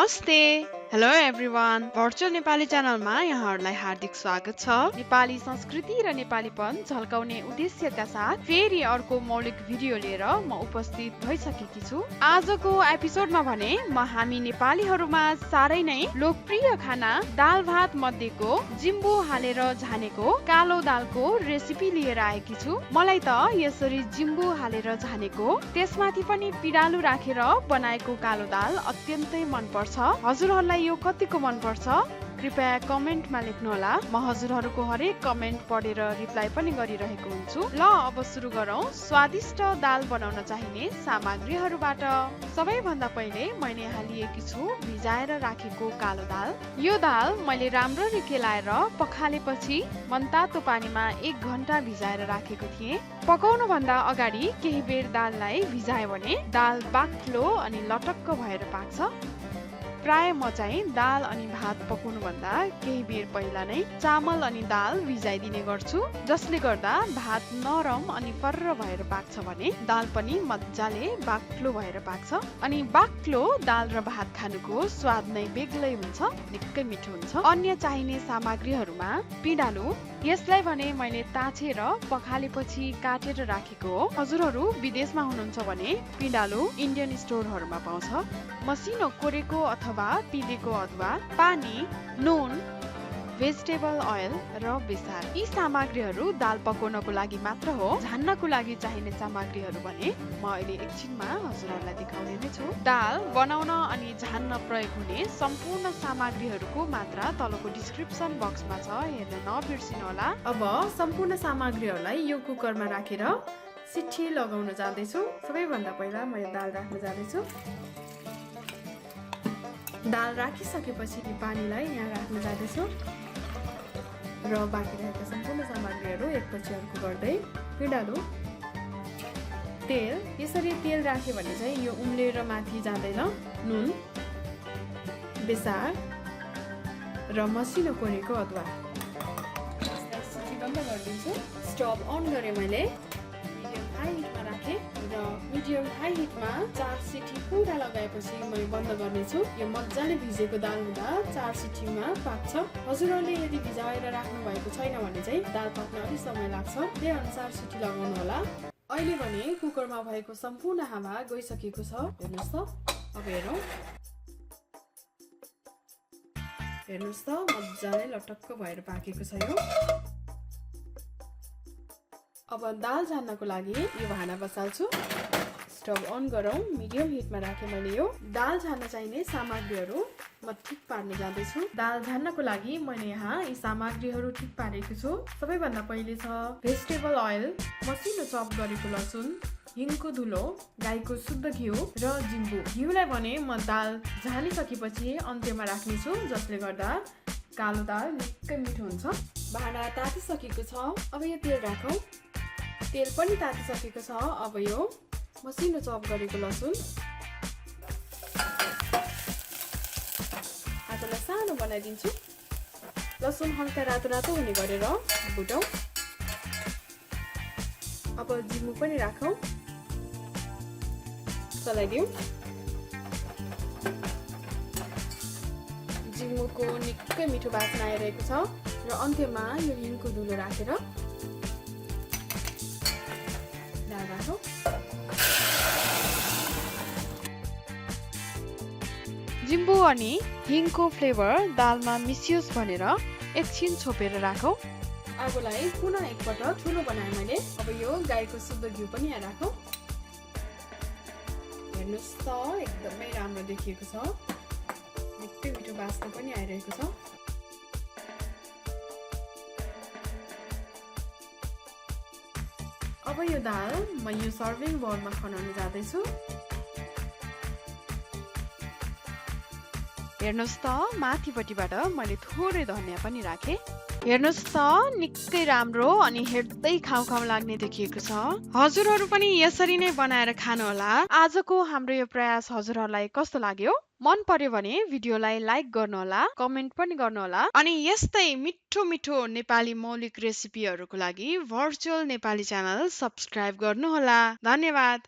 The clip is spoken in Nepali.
नमस्ते। Hello everyone. भर्चुअल नेपाली च्यानलमा यहाँहरूलाई हार्दिक स्वागत छ। नेपाली संस्कृति र नेपालीपन झल्काउने उद्देश्यका साथ फेरि अर्को मौलिक भिडियो लिएर म उपस्थित भइसकेकी छु। आजको एपिसोडमा भने म हामी नेपालीहरूमा साह्रै नै लोकप्रिय खाना दाल भात मध्येको जिम्बु हालेर झानेको कालो दालको रेसिपी लिएर आएकी छु। मलाई त यसरी जिम्बु हालेर झानेको त्यसमाथि पनि पिडालु राखेर बनाएको कालो दाल अत्यन्तै मन पर्छ। हजुरहरूलाई यो कतिको मन पर्छ कृपया कमेन्टमा लेख्नुहोला। म हजुरहरूको हरेक कमेन्ट पढेर रिप्लाई पनि गरिरहेको हुन्छु। ल अब सुरु गरौँ स्वादिष्ट दाल बनाउन चाहिने सामग्रीहरूबाट। सबैभन्दा पहिले मैले यहाँ लिएकी छु भिजाएर राखेको कालो दाल। यो दाल मैले राम्ररी केलाएर पखालेपछि मनतातो पानीमा 1 घण्टा भिजाएर राखेको थिएँ। पकाउनु भन्दा अगाडि केही बेर दाललाई भिजायो भने दाल बाक्लो अनि लटक्क भएर पाक्छ। प्राय म चाहिँ दाल अनि भात पकाउनु भन्दा केही बेर पहिला नै चामल अनि दाल भिजाइदिने गर्छु, जसले गर्दा भात नरम अनि पर्र भएर पाक्छ भने दाल पनि मजाले बाक्लो भएर पाक्छ। अनि बाक्लो दाल र भात खानुको स्वाद नै बेग्लै हुन्छ, निकै मिठो हुन्छ। अन्य चाहिने सामग्रीहरूमा पिडालु, यसलाई भने मैले ताछेर पखालेपछि काटेर राखेको हो। हजुरहरू विदेशमा हुनुहुन्छ भने पिडालु इन्डियन स्टोरहरूमा पाउँछ। मसिनो कोरेको अथवा पिलेको अदुवा, पानी, नुन, भेजिटेबल ऑयल र बेसार। यी सामग्रीहरू दाल पकाउनको लागि मात्र हो। झान्नको लागि चाहिने सामग्रीहरू भने म अहिले एकछिनमा हजुरहरूलाई देखाउने नै छु। दाल बनाउन अनि झान्न प्रयोग हुने सम्पूर्ण सामग्रीहरूको मात्रा तलको डिस्क्रिप्सन बक्समा छ, हेर्न नबिर्सिनु होला। अब सम्पूर्ण सामग्रीहरूलाई यो कुकरमा राखेर सिटी लगाउन जाँदैछु। सबैभन्दा पहिला मैले दाल राख्न जाँदैछु। दाल राखिसकेपछि पानीलाई यहाँ राख्न जाँदैछु र बाँकी रहेका सम्पूर्ण सामग्रीहरू एकपछि अर्को गर्दै पिडालु, तेल, यसरी तेल राख्यो भने चाहिँ यो उम्लेर माथि जाँदैन, नुन, बेसार र मसिनो कोरेको अदुवा। यसलाई सिटी बन्द गरिदिन्छु। स्टभ अन गरेँ मैले, मिडियम हाई हिटमा राखेँ र मिडियम हाई हिटमा 4 सिटी पुरा लगाएपछि मैले बन्द गर्नेछु। यो मजाले भिजेको दाल हुँदा 4 सिटीमा पाक्छ। हजुरहरूले यदि भिजाएर राख्नु भएको छैन भने चाहिँ दाल पाक्न अलिक समय लाग्छ, त्यही अनुसार सिटी लगाउनु होला। अहिले भने कुकरमा भएको सम्पूर्ण हावा गइसकेको छ, हेर्नुहोस् त। अब हेर्नुहोस् त मजाले लटक्क भएर पाकेको छ यो। अब दाल झान्नको लागि यो भाँडा बसाल्छु। स्टभ अन गरौँ, मिडियम हिटमा राखेँ मैले। यो दाल झान्न चाहिने सामग्रीहरू म ठिक पार्न जाँदैछु। दाल झान्नको लागि मैले यहाँ यी सामग्रीहरू ठिक पारेको छु। सबैभन्दा पहिले छ भेजिटेबल ऑयल, मसिनो चप गरेको लसुन, हिङको धुलो, गाईको शुद्ध घिउ र जिम्बु। घिउलाई भने म दाल झालिसकेपछि अन्त्यमा राख्नेछु, जसले गर्दा कालो दाल निकै मिठो हुन्छ। भाँडा तातिसकेको छ। अब यो तेल राखौँ। तेल पनि तातिसकेको छ। अब यो मसिनो चप गरेको लसुन, हातलाई सानो बनाइदिन्छु। लसुन हल्का रातो रातो हुने गरेर भुटौँ। अब जिम्बु पनि राखौँ, चलाइदिउँ। जिम्बुको निकै मिठो बास्ना आइरहेको छ र अन्त्यमा यो हिङको धुलो राखेर दाल राखौँ। जिम्बु अनि हिङको फ्लेभर दालमा मिसियोस् भनेर एकछिन छोपेर राखौँ। आगोलाई पुनः एकपटक ठुलो बनाएँ मैले। अब यो गाईको शुद्ध घिउ पनि यहाँ राखौँ। हेर्नुहोस् त एकदमै राम्रो देखिएको छ, निकै मिठो बास्ना पनि आइरहेको छ। अब यो दाल म यो सर्भिङ बाउलमा खनाउन जाँदैछु। हेर्नुहोस् त माथिपट्टिबाट मैले थोरै धनिया पनि राखेँ। हेर्नुहोस् त निकै राम्रो अनि हेर्दै खाउ खाउ लाग्ने देखिएको छ। हजुरहरू पनि यसरी नै बनाएर खानुहोला। आजको हाम्रो यो प्रयास हजुरहरूलाई कस्तो लाग्यो? मन पर्यो भने भिडियोलाई लाइक गर्नुहोला, कमेन्ट पनि गर्नुहोला। अनि यस्तै मिठो मिठो नेपाली मौलिक रेसिपीहरूको लागि भर्चुअल नेपाली च्यानल सब्स्क्राइब गर्नुहोला। धन्यवाद।